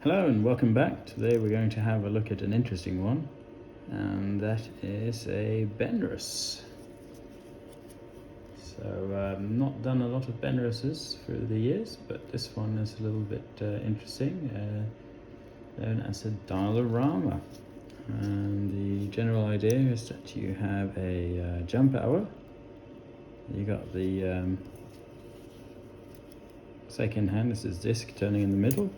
Hello and welcome back. Today we're going to have a look at an interesting one, and that is a Benrus. So not done a lot of Benruses through the years, but this one is a little bit interesting, known as a dial Rama. And the general idea is that you have a jump hour. You got the second hand, this is disc turning in the middle.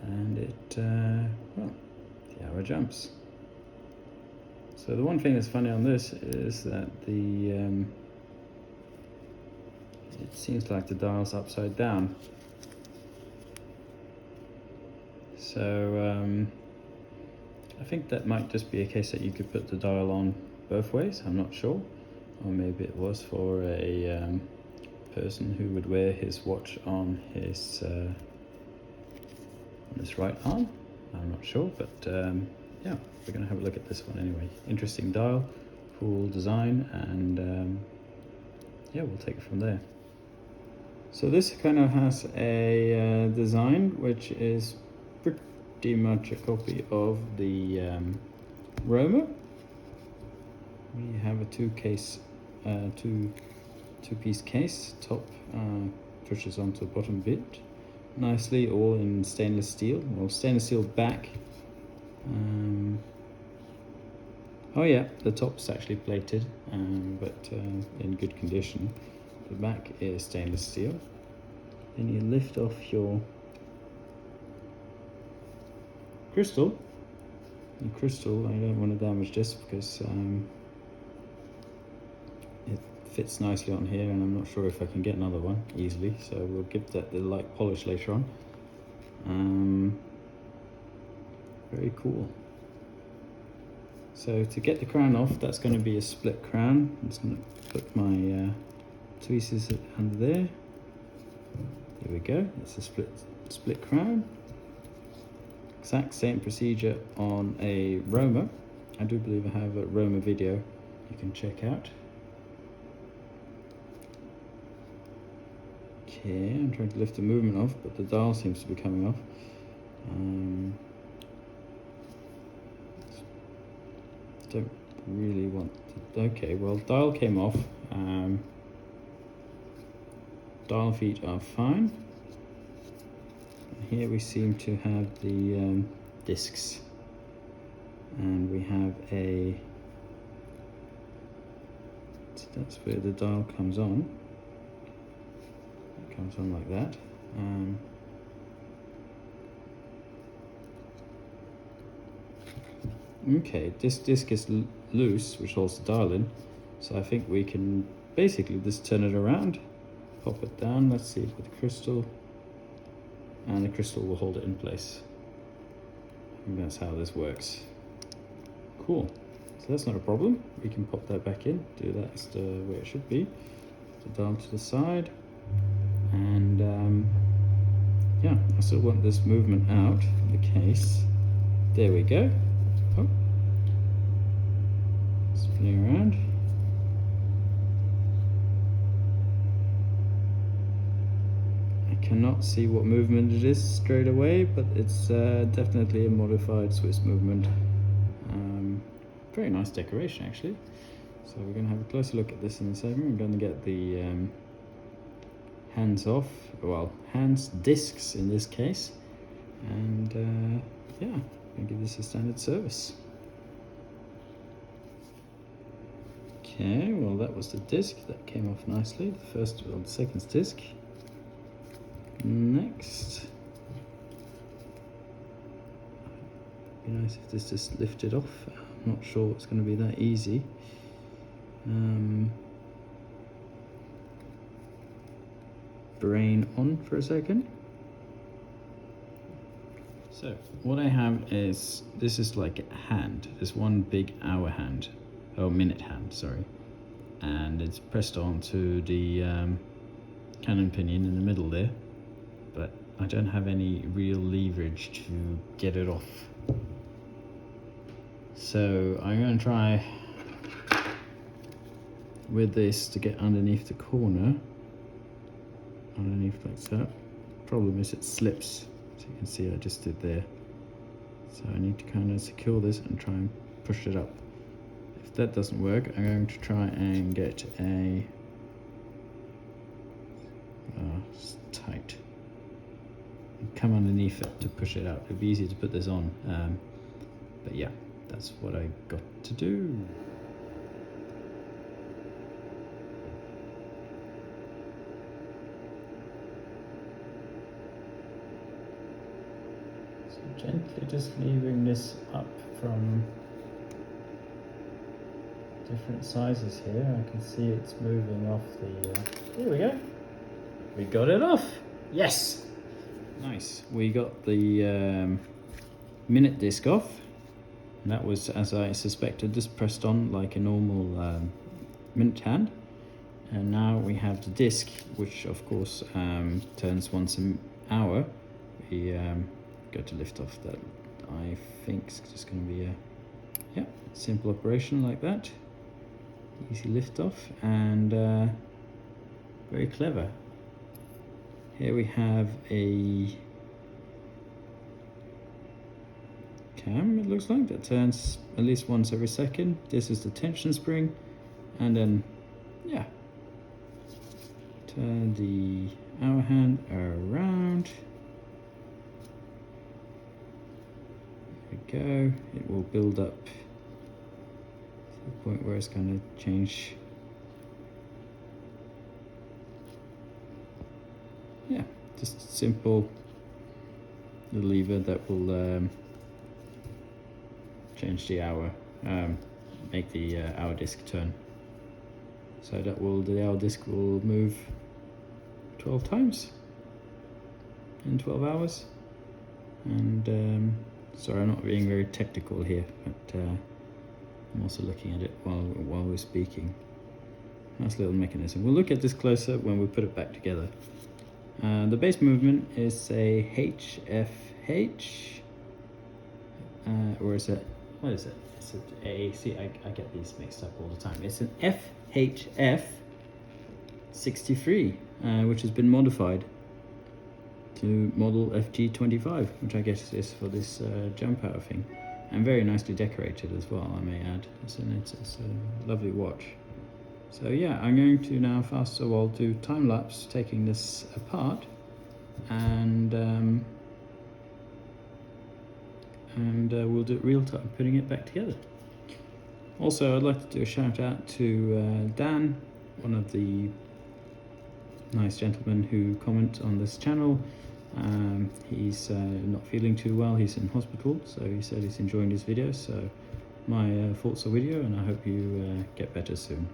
And well, the hour jumps. So the one thing that's funny on this is that it seems like the dial's upside down. So I think that might just be a case that you could put the dial on both ways, I'm not sure. Or maybe it was for a person who would wear his watch on his right arm. I'm not sure, but yeah, we're going to have a look at this one anyway. Interesting dial, cool design, and yeah, we'll take it from there. So this kind of has a design which is pretty much a copy of the Roma. We have a two-piece case. Top pushes onto the bottom bit nicely, all in stainless steel. Well, stainless steel back. Oh yeah, the top's actually plated, but in good condition. The back is stainless steel. Then you lift off your crystal. The crystal, I don't want to damage this because it fits nicely on here, and I'm not sure if I can get another one easily, so we'll give that the light polish later on. Very cool. So to get the crown off, that's going to be a split crown. I'm just going to put my tweezers under there. There we go, it's a split crown. Exact same procedure on a Roma. I do believe I have a Roma video you can check out. Okay, I'm trying to lift the movement off, but the dial seems to be coming off. Don't really want to, okay, well, dial came off. Dial feet are fine. Here we seem to have the discs, and we have so that's where the dial comes on. It comes on like that. Okay, this disc is loose, which holds the dial in, so I think we can basically just turn it around, pop it down. Let's see, with the crystal, and the crystal will hold it in place. And that's how this works. Cool. So that's not a problem. We can pop that back in, do that as the way it should be. The dial to the side, and yeah, I still want this movement out of the case. There we go. Oh. Spinning around. I cannot see what movement it is straight away, but it's definitely a modified Swiss movement. Very nice decoration actually. So we're going to have a closer look at this in a second. I'm going to get the hands off, well, discs in this case, and yeah, I'm going to give this a standard service. Okay, well, that was the disc that came off nicely. The first, well, the second disc. Next, it'd be nice if this just lifted off. I'm not sure it's going to be that easy. Brain on for a second. So what I have is, this is like a hand, this one big hour hand, oh, minute hand, sorry, and it's pressed onto the cannon pinion in the middle there, but I don't have any real leverage to get it off. So I'm going to try with this to get underneath the corner, underneath like that. Problem is it slips you can see I just did there. So I need to kind of secure this and try and push it up. If that doesn't work, I'm going to try and get a it's tight. Come underneath it to push it out. It'd be easy to put this on, but yeah, that's what I got to do. So gently just leaving this up from different sizes here. I can see it's moving off the, here we go. We got it off. Yes. Nice. We got the minute disc off. And that was, as I suspected, just pressed on like a normal minute hand. And now we have the disc, which of course turns once an hour. We go to lift off that. I think it's just going to be a simple operation like that. Easy lift off and very clever. Here we have a cam, it looks like, that turns at least once every second. This is the tension spring, and then turn the hour hand around. There we go. It will build up to the point where it's going to change. Yeah, just simple lever that will change the hour, make the hour disc turn. So that will, the hour disc will move 12 times in 12 hours. And sorry, I'm not being very technical here, but I'm also looking at it while we're speaking. Nice little mechanism. We'll look at this closer when we put it back together. The base movement is a HFH, or is it, what is it? Is it a, see, I get these mixed up all the time. It's an FHF 63, which has been modified to model FG25, which I guess is for this jump out thing. And very nicely decorated as well, I may add. It's a lovely watch. So yeah, I'm going to now so I'll do time lapse taking this apart, and we'll do it real time putting it back together. Also, I'd like to do a shout out to Dan, one of the nice gentlemen who comment on this channel. He's not feeling too well, he's in hospital, so he said he's enjoying this video, so my thoughts are with you, and I hope you get better soon.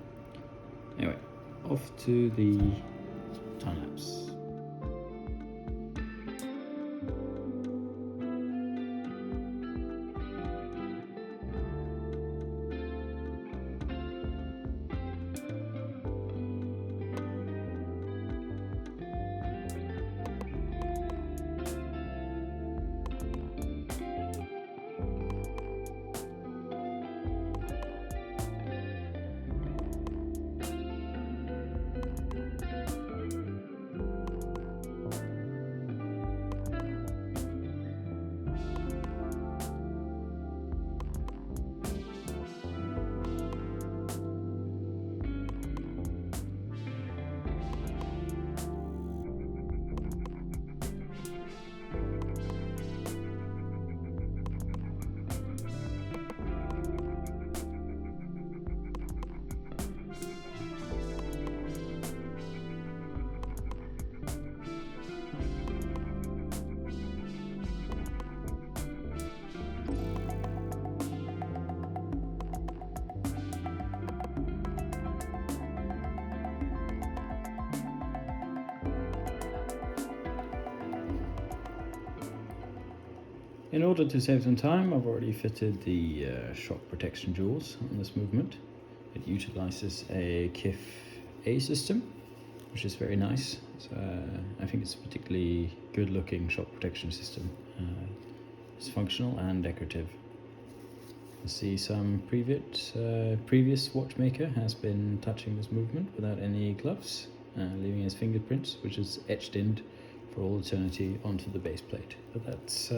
Anyway, off to the time lapse. In order to save some time, I've already fitted the shock protection jewels on this movement. It utilizes a KIF A system, which is very nice. So, I think it's a particularly good looking shock protection system. It's functional and decorative. You see some previous watchmaker has been touching this movement without any gloves, leaving his fingerprints, which is etched in for all eternity onto the base plate. But that's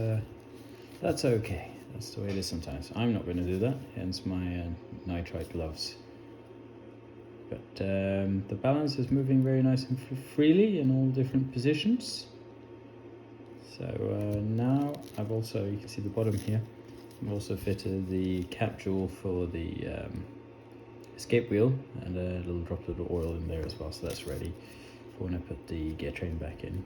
okay. That's the way it is sometimes. I'm not going to do that, hence my nitrite gloves. But the balance is moving very nice and freely in all different positions. So now I've also, you can see the bottom here, I've also fitted the cap jewel for the escape wheel and a little droplet of oil in there as well, so that's ready for when I put the gear train back in.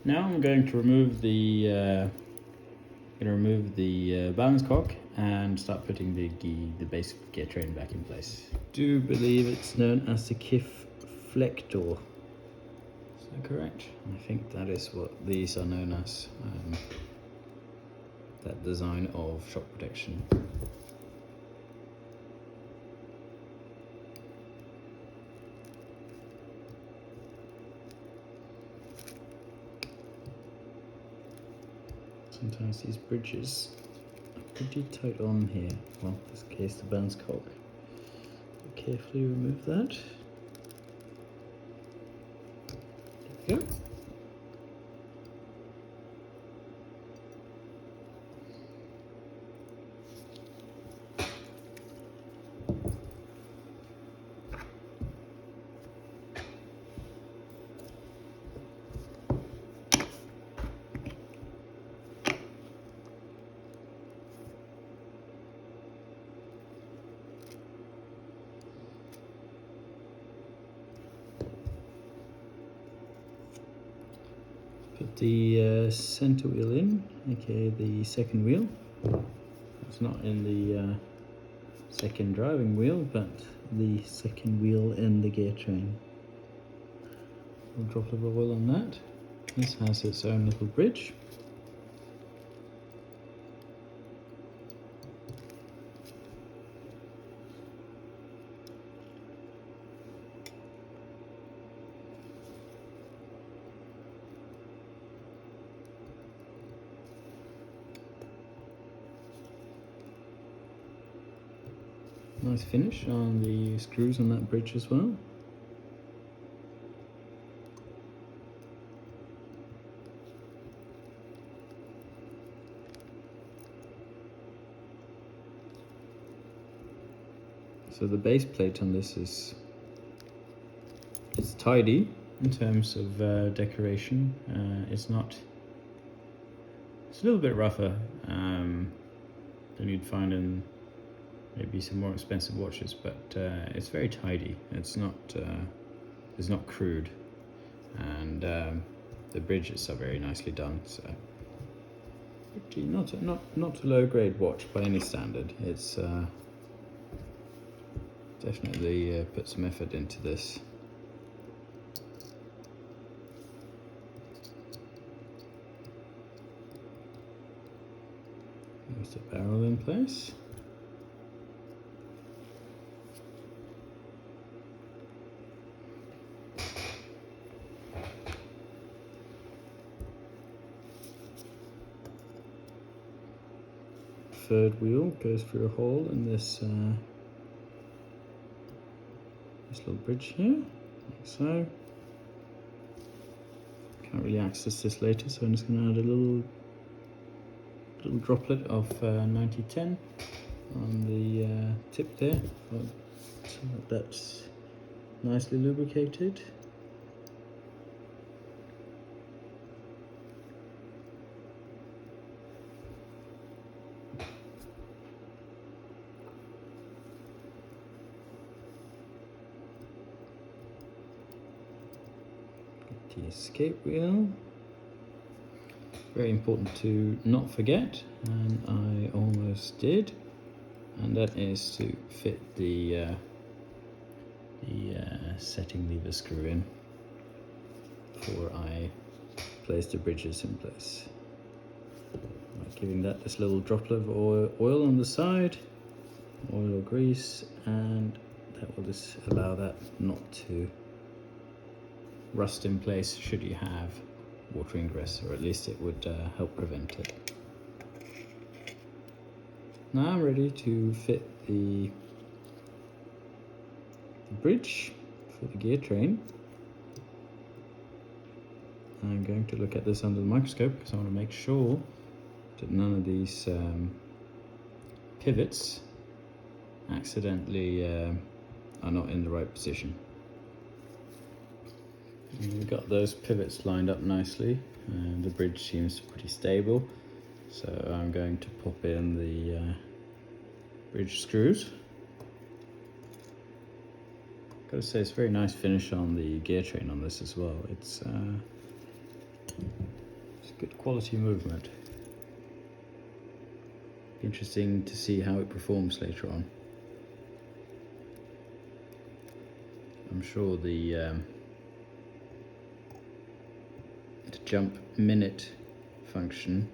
Now I'm going to remove the balance cock and start putting the base gear train back in place. I do believe it's known as the KIF Flector. Is that correct? I think that is what these are known as. That design of shock protection. Sometimes these bridges are pretty tight on here. Well, in this case the balance cock. Carefully remove that. There we go. Put the center wheel in, aka the second wheel. It's not in the second driving wheel, but the second wheel in the gear train. A drop of oil on that. This has its own little bridge. Nice finish on the screws on that bridge as well. So the base plate on this is tidy in terms of decoration. It's a little bit rougher than you'd find in maybe some more expensive watches, but it's very tidy. It's not crude, and the bridges are very nicely done. So not a low grade watch by any standard. It's definitely put some effort into this. There's the barrel in place. Third wheel goes through a hole in this little bridge here, like so. Can't really access this later, so I'm just going to add a little droplet of 9010 on the tip there, so that's nicely lubricated. The escape wheel, very important to not forget, and I almost did, and that is to fit the setting lever screw in before I place the bridges in place. By giving that this little droplet of oil on the side, oil or grease, and that will just allow that not to rust in place should you have water ingress, or at least it would help prevent it. Now I'm ready to fit the bridge for the gear train. I'm going to look at this under the microscope because I want to make sure that none of these pivots accidentally are not in the right position. And we've got those pivots lined up nicely and the bridge seems pretty stable, so I'm going to pop in the bridge screws. Gotta say, it's a very nice finish on the gear train on this as well. It's good quality movement. Interesting to see how it performs later on. I'm sure the jump minute function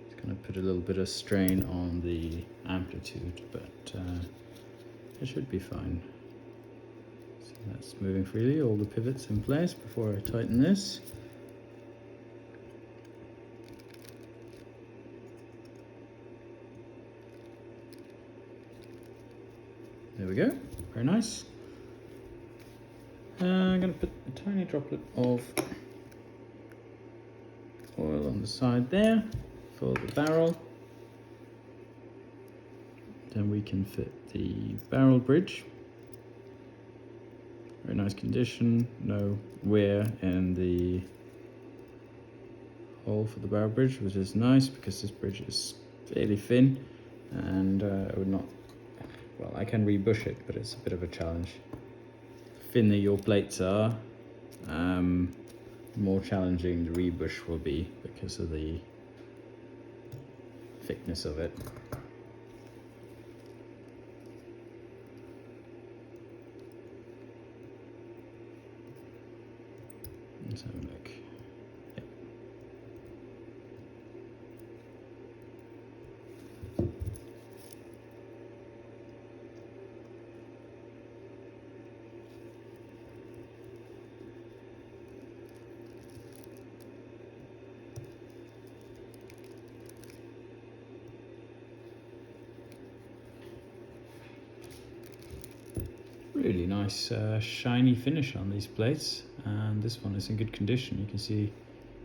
is going to put a little bit of strain on the amplitude, but it should be fine. So that's moving freely, all the pivots in place before I tighten this. There we go, very nice. I'm going to put a tiny droplet of oil on the side there for the barrel. Then we can fit the barrel bridge. Very nice condition, no wear in the hole for the barrel bridge, which is nice because this bridge is fairly thin and I would not, well, I can rebush it, but it's a bit of a challenge. The thinner your plates are, more challenging the rebush will be because of the thickness of it. Let's have a look. Yep. Really nice shiny finish on these plates, and this one is in good condition. You can see,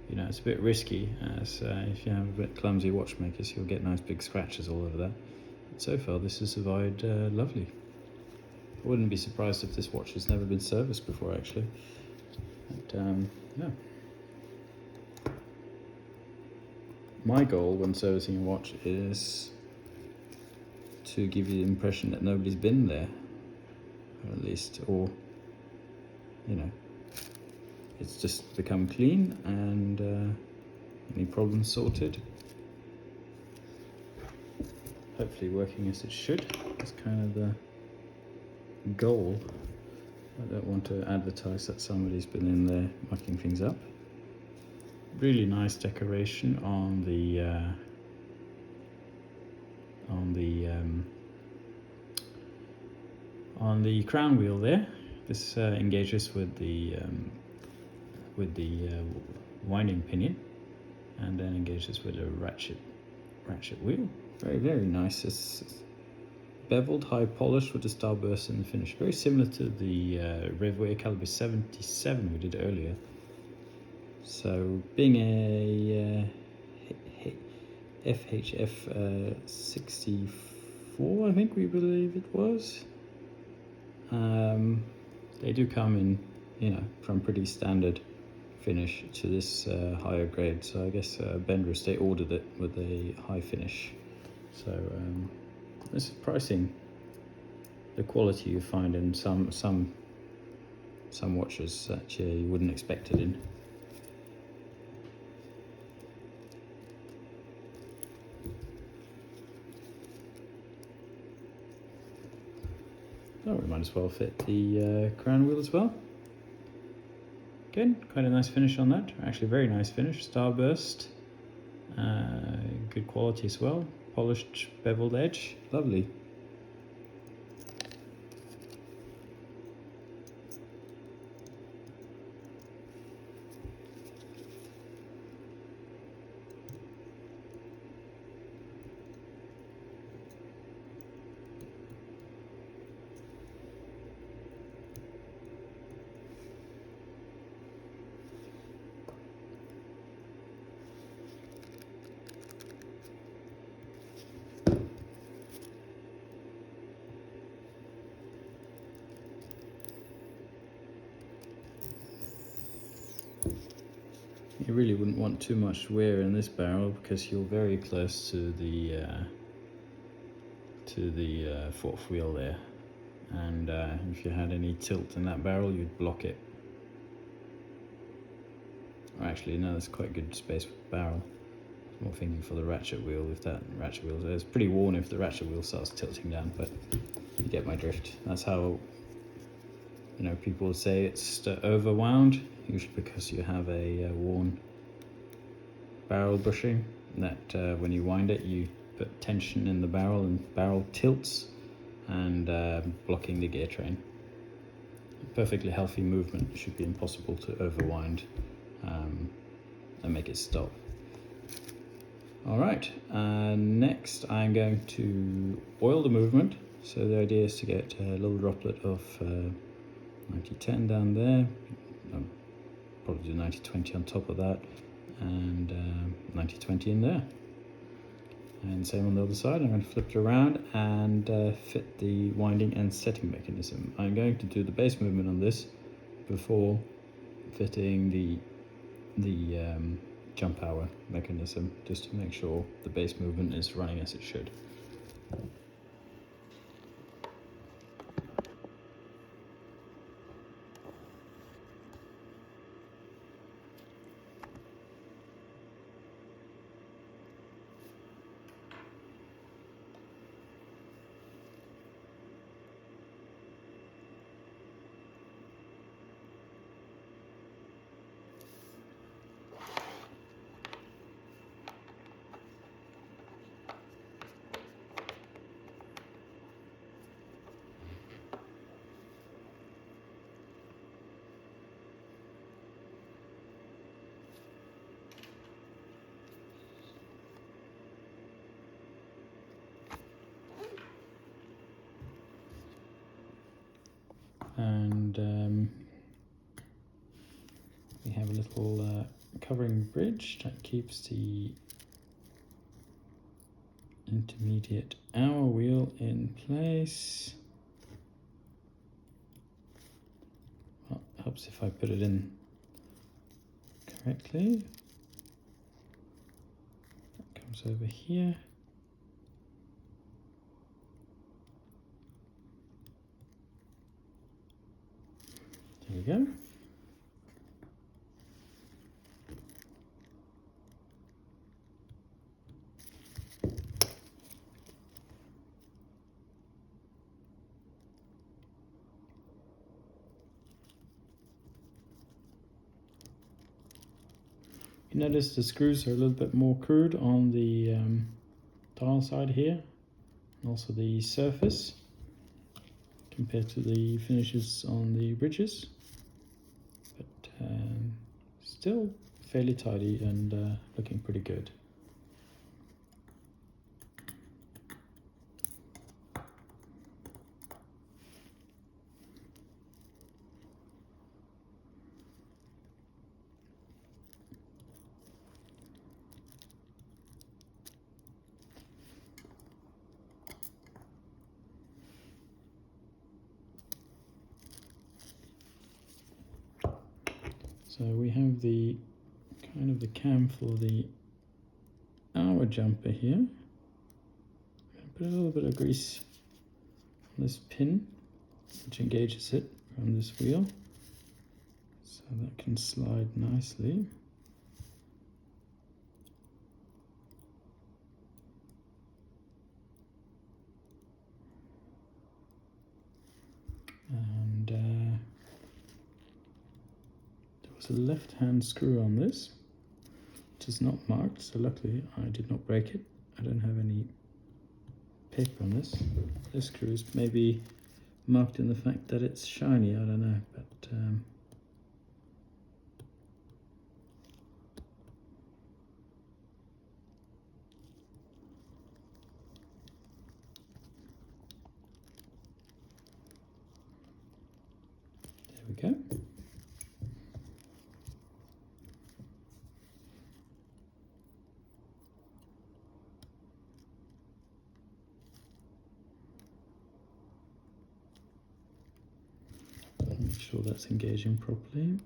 you know, it's a bit risky as if you have a bit clumsy watchmakers, you'll get nice big scratches all over that. But so far this has survived lovely. I wouldn't be surprised if this watch has never been serviced before actually. But yeah. My goal when servicing a watch is to give you the impression that nobody's been there, or at least, or, you know, it's just become clean and any problems sorted. Hopefully working as it should. That's kind of the goal. I don't want to advertise that somebody's been in there mucking things up. Really nice decoration on the crown wheel there. This engages with the winding pinion, and then engages with a ratchet wheel. Very nice. It's beveled, high polished with the starburst in the finish. Very similar to the Revway calibre 77 we did earlier. So being a FHF 64, I think we believe it was. They do come in, you know, from pretty standard finish to this higher grade. So I guess Benrus, they ordered it with a high finish. So this is pricing the quality you find in some watches that you wouldn't expect it in. Oh, we might as well fit the crown wheel as well. Again, quite a nice finish on that. Actually, very nice finish. Starburst, good quality as well. Polished beveled edge, lovely. You really wouldn't want too much wear in this barrel because you're very close to the fourth wheel there, and if you had any tilt in that barrel, you'd block it. Or actually, no, there's quite good space with the barrel. I'm more thinking for the ratchet wheel. If that ratchet wheel, it's pretty worn if the ratchet wheel starts tilting down, but you get my drift. That's how, you know, people say it's overwound, usually because you have a worn barrel bushing that when you wind it, you put tension in the barrel and barrel tilts, and blocking the gear train. Perfectly healthy movement. It should be impossible to overwind and make it stop. All right, next I'm going to oil the movement. So the idea is to get a little droplet of 90-10 down there, probably do 90-20 on top of that, and 90-20 in there. And same on the other side. I'm going to flip it around and fit the winding and setting mechanism. I'm going to do the base movement on this before fitting the jump power mechanism, just to make sure the base movement is running as it should. And we have a little covering bridge that keeps the intermediate hour wheel in place. Well, it helps if I put it in correctly. That comes over here. There we go. You notice the screws are a little bit more crude on the dial side here, and also the surface compared to the finishes on the bridges, but still fairly tidy and looking pretty good. So we have the kind of the cam for the hour jumper here. I'm going to put a little bit of grease on this pin, which engages it from this wheel, so that can slide nicely. And there was a left-hand screw on this, which is not marked, so luckily I did not break it. I don't have any paper on this. This screw is maybe marked in the fact that it's shiny, I don't know, but there we go. Make sure that's engaging properly.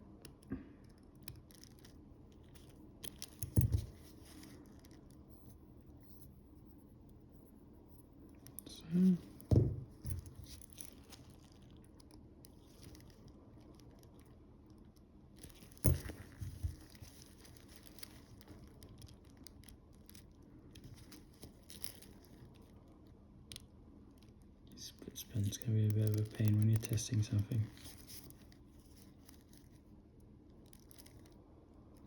It's going to be a bit of a pain when you're testing something.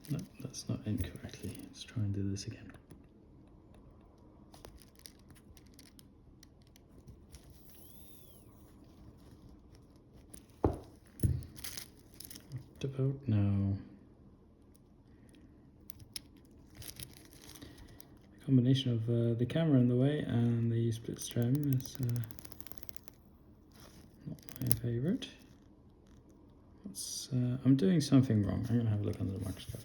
No, that's not in correctly. Let's try and do this again. What about now? A combination of the camera in the way and the split stem is not my favorite. I'm doing something wrong. I'm going to have a look under the microscope.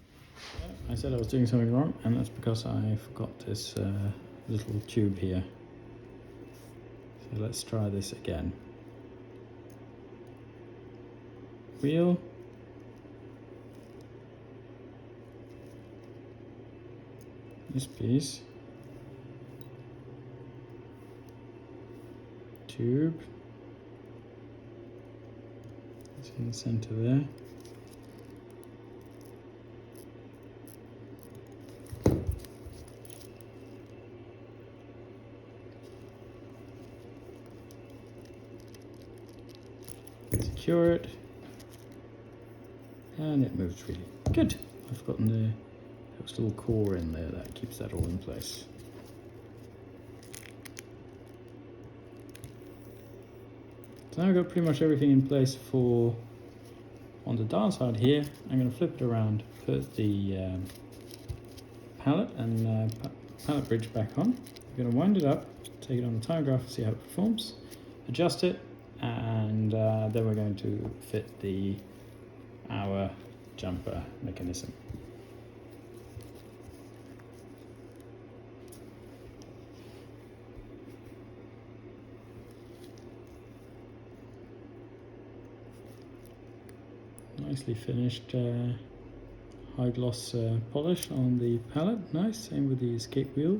I said I was doing something wrong, and that's because I forgot this little tube here. So let's try this again. Wheel. This piece. Tube. It's in the center there. Secure it, and it moves freely. Good. I've forgotten there was a little core in there that keeps that all in place. So now I've got pretty much everything in place for on the dial side here. I'm going to flip it around, put the palette and palette bridge back on. I'm going to wind it up, take it on the time graph, see how it performs, adjust it, and then we're going to fit the hour jumper mechanism. Nicely finished high gloss polish on the palette. Nice, same with the escape wheel.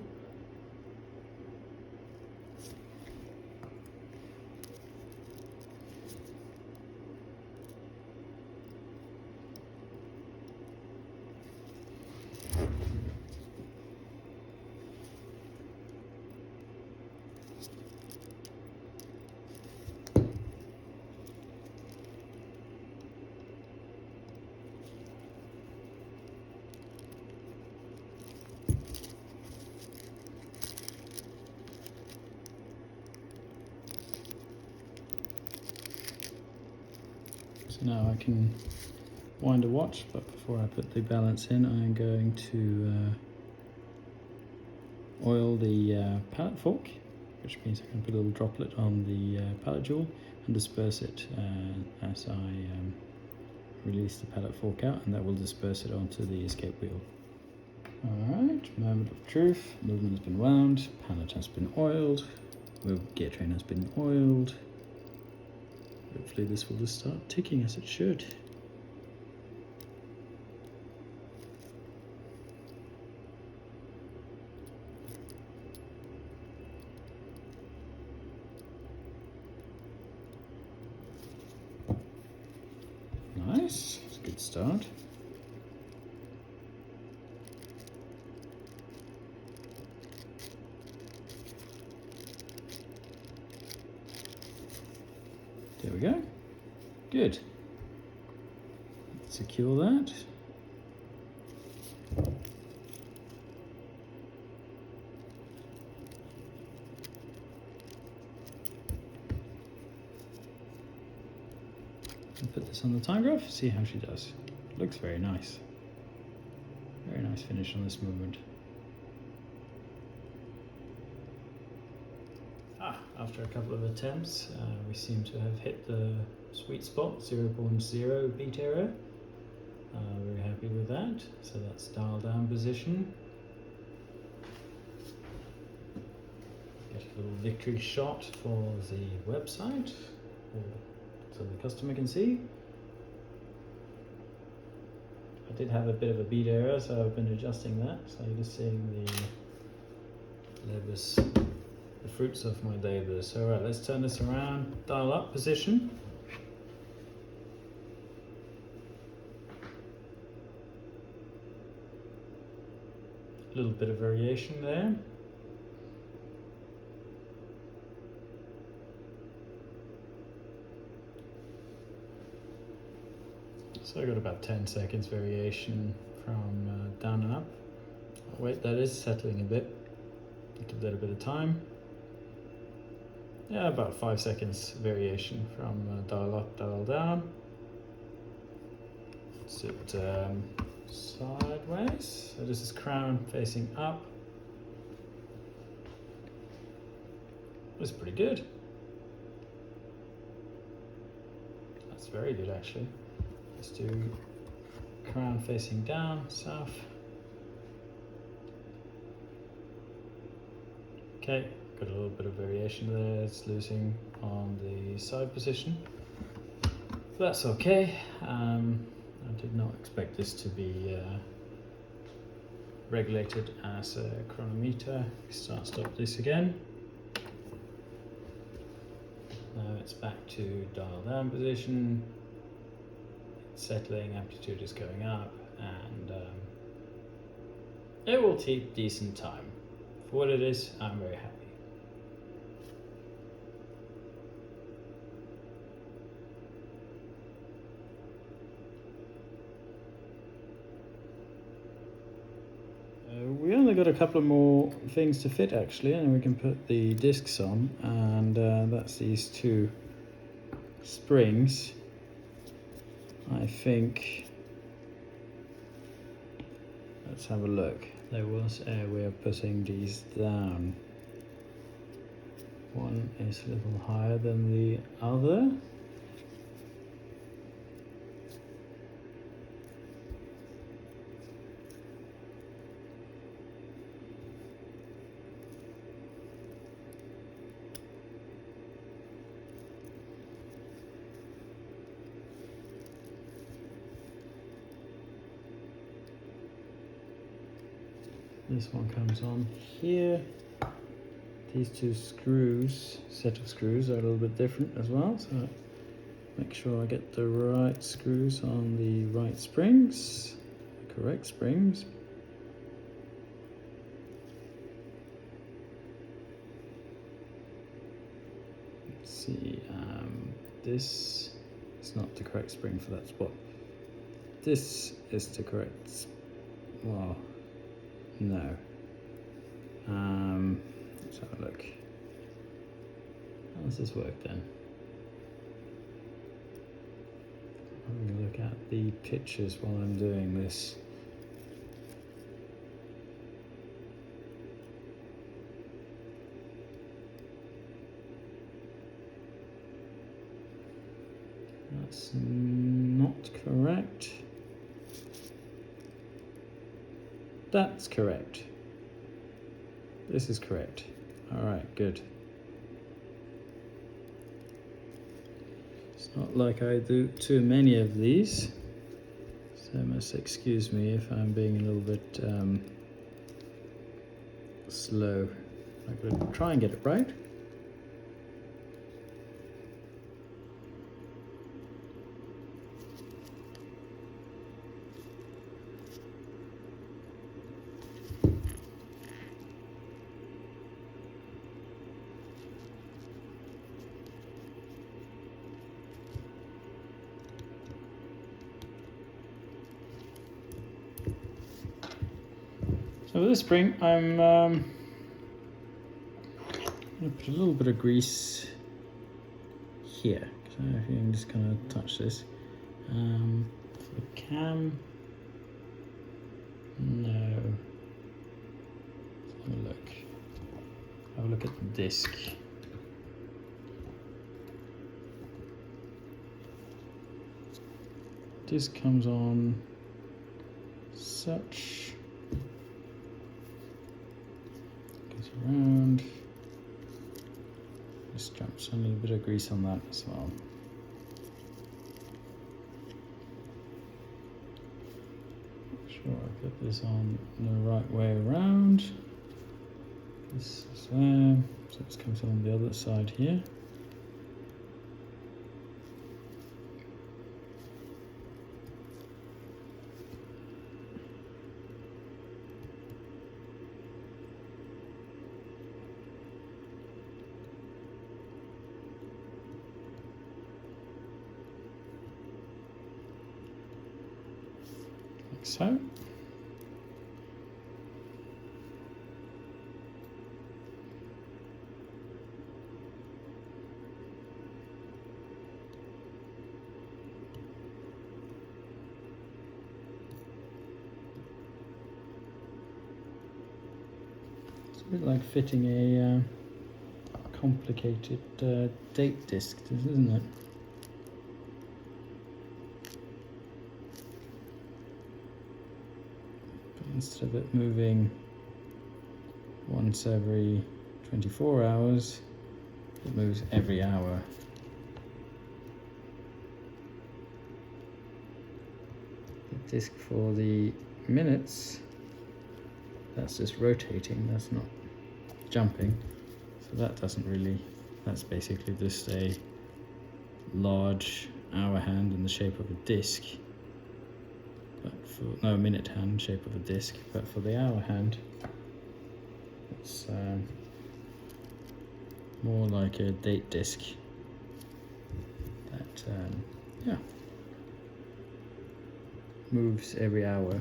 So now I can wind a watch, but before I put the balance in, I'm going to oil the palette fork, which means I can put a little droplet on the palette jewel and disperse it as I release the palette fork out, and that will disperse it onto the escape wheel. Alright, moment of truth. Movement has been wound, palette has been oiled, gear train has been oiled. Hopefully this will just start ticking as it should. Nice, it's a good start. There we go. Good. Let's secure that. And put this on the time graph, see how she does. Looks very nice. Very nice finish on this movement. After a couple of attempts, we seem to have hit the sweet spot, 0.0 beat error. Very happy with that. So that's dial down position. Get a little victory shot for the website, so the customer can see. I did have a bit of a beat error, so I've been adjusting that. So you're just seeing the labors. The fruits of my labours. So right, let's turn this around, dial up position. A little bit of variation there. So I got about 10 seconds variation from down and up. Oh, wait, that is settling a bit. Give that a bit of time. Yeah, about 5 seconds variation from dial up, dial down. Sit sideways. So this is crown facing up. That's pretty good. That's very good actually. Let's do crown facing down, south. Okay, got a little bit of variation there. It's losing on the side position. That's okay. I did not expect this to be regulated as a chronometer. Stop this again. Now it's back to dial down position. It's settling, amplitude is going up, and it will take decent time. For what it is, I'm very happy. We only got a couple of more things to fit actually, and we can put the discs on, and that's these two springs. I think, let's have a look. There was a way of putting these down. One is a little higher than the other. This one comes on here. These two screws, set of screws, are a little bit different as well, so make sure I get the right screws on the right springs, the correct springs. Let's see, this is not the correct spring for that spot. This is the correct, well, no. Let's have a look. How does this work then? I'm going to look at the pictures while I'm doing this. That's not correct. That's correct. This is correct. All right, good. It's not like I do too many of these, so must excuse me if I'm being a little bit slow. I'm going to try and get it right. So with this spring, I'm going to put a little bit of grease here. So if you can just kind of touch this. For the cam, no. Let's have a look. Have a look at the disc. Disc comes on such. Around, just drop some little bit of grease on that as well. Make sure I put this on the right way around. This is there, so this comes on the other side here. so. It's a bit like fitting a complicated date disc, isn't it? But instead of it moving once every 24 hours, it moves every hour. The disc for the minutes, that's just rotating, that's not jumping. So that doesn't really, that's basically just a large hour hand in the shape of a disc. But for, no, minute hand shape of a disc, but for the hour hand, it's more like a date disc that, yeah, moves every hour.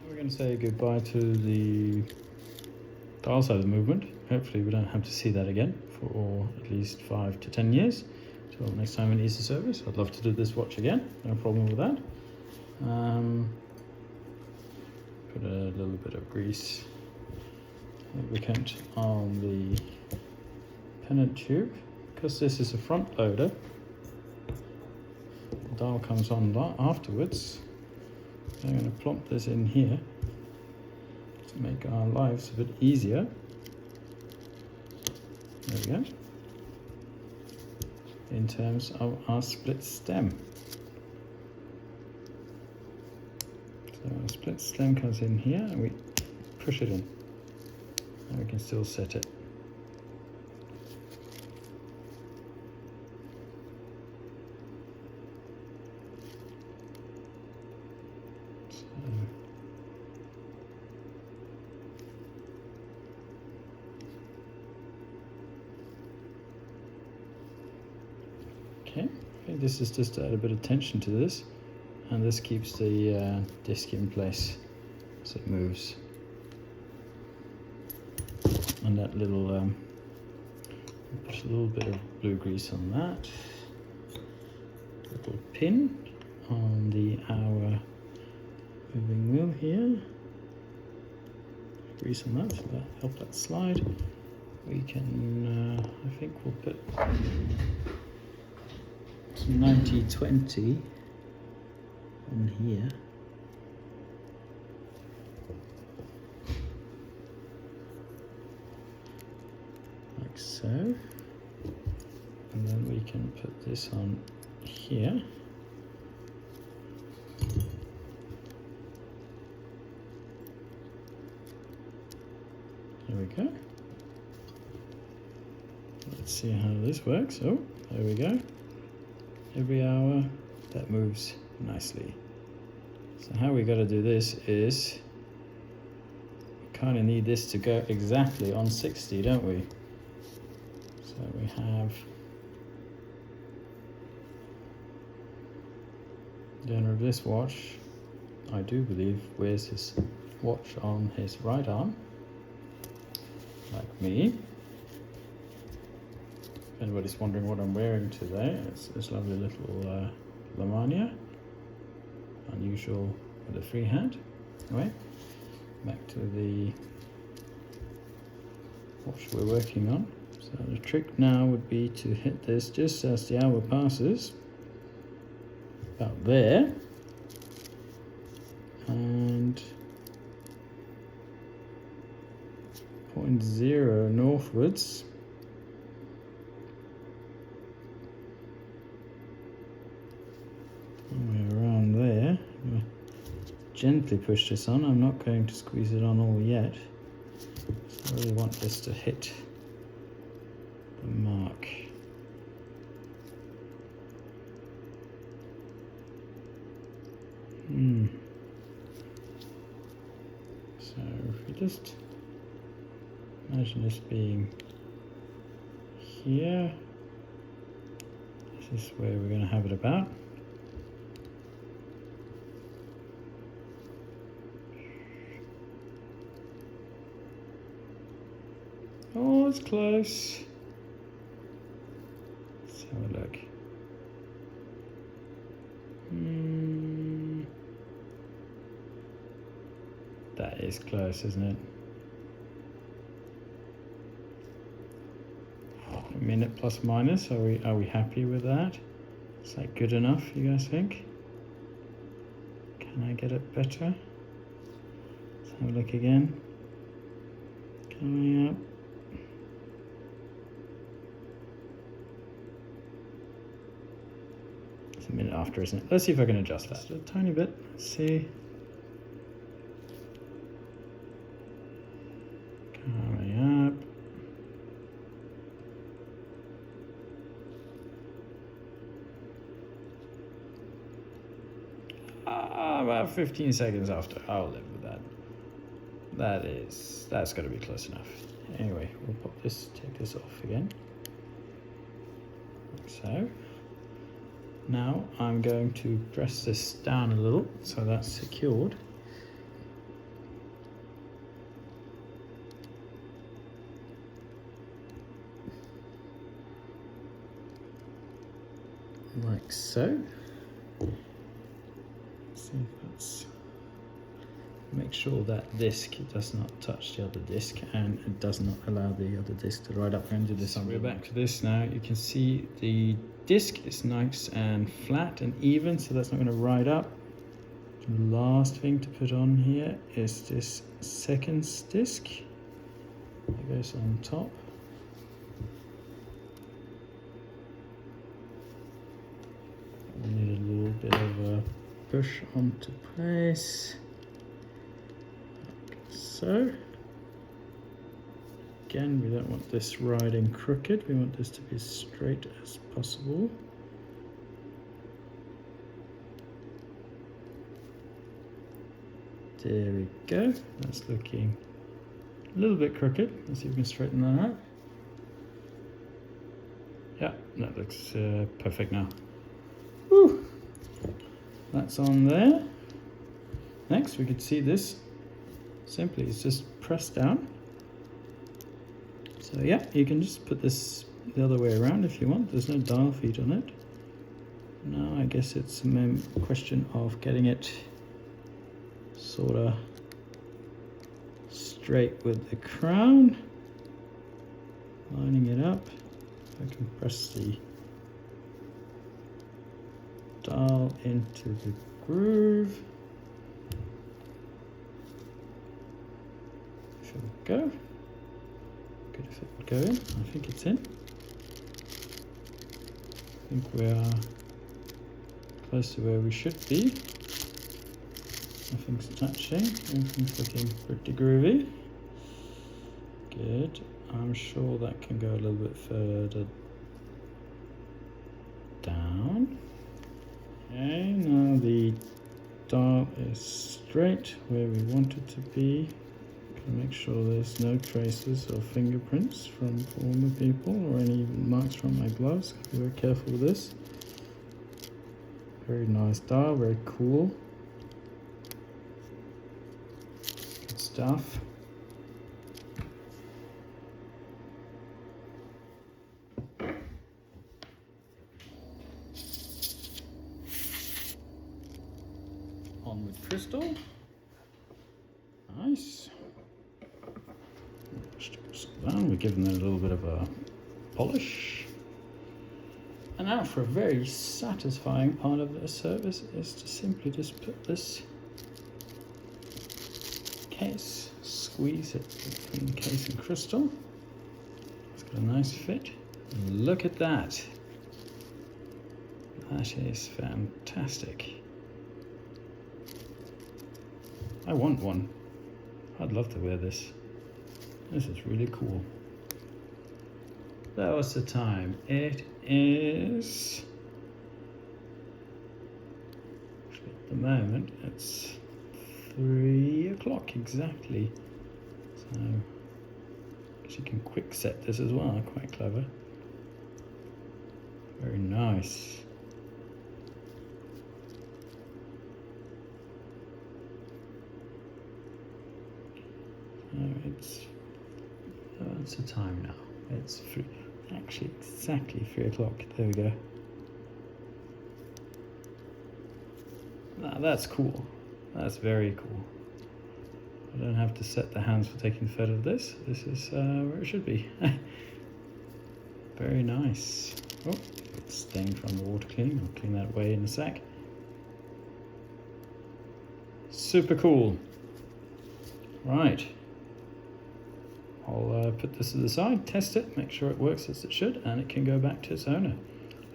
We're going to say goodbye to the dial side of the movement. Hopefully we don't have to see that again for at least 5 to 10 years. Till next time it needs a service. I'd love to do this watch again, no problem with that. Put a little bit of grease, lubricant on the pennant tube. Because this is a front loader, the dial comes on afterwards. I'm going to plonk this in here to make our lives a bit easier. There we go. In terms of our split stem. So our split stem comes in here and we push it in. And we can still set it. Okay, I think this is just to add a bit of tension to this, and this keeps the disc in place as it moves. And that little, put a little bit of blue grease on that. Little pin on the hour moving wheel here. Grease on that, so that help that slide. We can, I think we'll put some 90-20 on here. Like so. And then we can put this on here. There we go. Let's see how this works. Oh, there we go. Every hour that moves nicely. So how we got to do this is we kind of need this to go exactly on 60, don't we? So we have the owner of this watch, I do believe, wears his watch on his right arm, like me. If anybody's wondering what I'm wearing today, it's this lovely little Lamania, unusual with a free hand. Anyway, back to the watch we're working on. So the trick now would be to hit this just as the hour passes, about there, and 0.0 northwards. Around there. Gently push this on. I'm not going to squeeze it on all yet. So I really want this to hit the mark. So if we just imagine this being here, this is where we're going to have it about. it's close. Let's have a look. That is close, isn't it? A minute plus minus. Are we happy with that? Is that good enough, you guys think? Can I get it better? Let's have a look again. Coming up. It's a minute after, isn't it? Let's see if I can adjust that just a tiny bit. Let's see. Coming up. About 15 seconds after. I'll live with that. That's got to be close enough. Anyway, we'll pop this, take this off again. Like so. Now I'm going to press this down a little so that's secured. Like so. See if that's, make sure that disc does not touch the other disc and it does not allow the other disc to ride up into this. We're back to this now. You can see the disc is nice and flat and even, so that's not going to ride up. The last thing to put on here is this second disc that goes on top. We need a little bit of a push onto place, like so. Again, we don't want this riding crooked, we want this to be as straight as possible. There we go, that's looking a little bit crooked. Let's see if we can straighten that out. Yeah, that looks perfect now. Woo! That's on there. Next, we could see this simply. It's just pressed down. So yeah, you can just put this the other way around if you want. There's no dial feet on it. Now I guess it's a question of getting it sort of straight with the crown. Lining it up. I can press the dial into the groove. If it would go. Good if it would go in. I think it's in. I think we are close to where we should be. Nothing's touching. Everything's looking pretty groovy. Good. I'm sure that can go a little bit further down. Okay, now the dial is straight where we want it to be. Can make sure there's no traces or fingerprints from former people or any marks from my gloves. Be very careful with this. Very nice dial, very cool. Good stuff. On with crystal. Nice. We're giving it a little bit of a polish. And now for a very satisfying part of the service is to simply just put this case, squeeze it between the case and crystal. It's got a nice fit. And look at that. That is fantastic. I want one. I'd love to wear this. This is really cool. That was the time. It is, at the moment, it's 3 o'clock exactly. So, you can quick set this as well, quite clever. Very nice. It's What's the time now? It's actually exactly 3 o'clock. There we go. Now that's cool. That's very cool. I don't have to set the hands for taking the photo of this. This is where it should be. Very nice. Oh, got stain from the water cleaning. I'll clean that away in a sec. Super cool. Right. I'll put this to the side, test it, make sure it works as it should, and it can go back to its owner.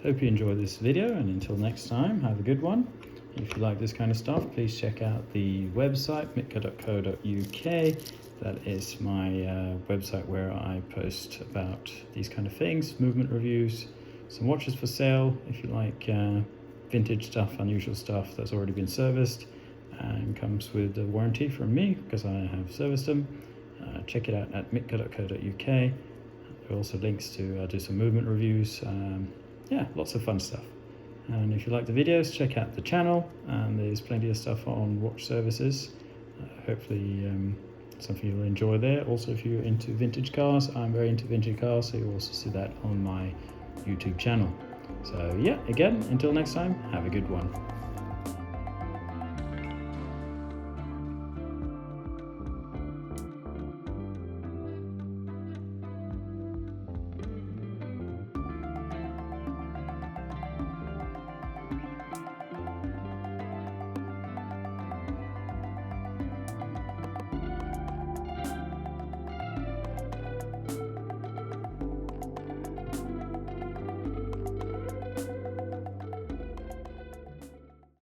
Hope you enjoyed this video, and until next time, have a good one. If you like this kind of stuff, please check out the website, mitka.co.uk. That is my website where I post about these kind of things, movement reviews, some watches for sale, if you like vintage stuff, unusual stuff that's already been serviced, and comes with a warranty from me because I have serviced them. Check it out at mitka.co.uk. There are also links to do some movement reviews. Yeah, lots of fun stuff. And if you like the videos, check out the channel, and there's plenty of stuff on watch services. Hopefully something you'll enjoy there. Also, if you're into vintage cars, I'm very into vintage cars, so you'll also see that on my YouTube channel. So yeah, again, until next time, have a good one.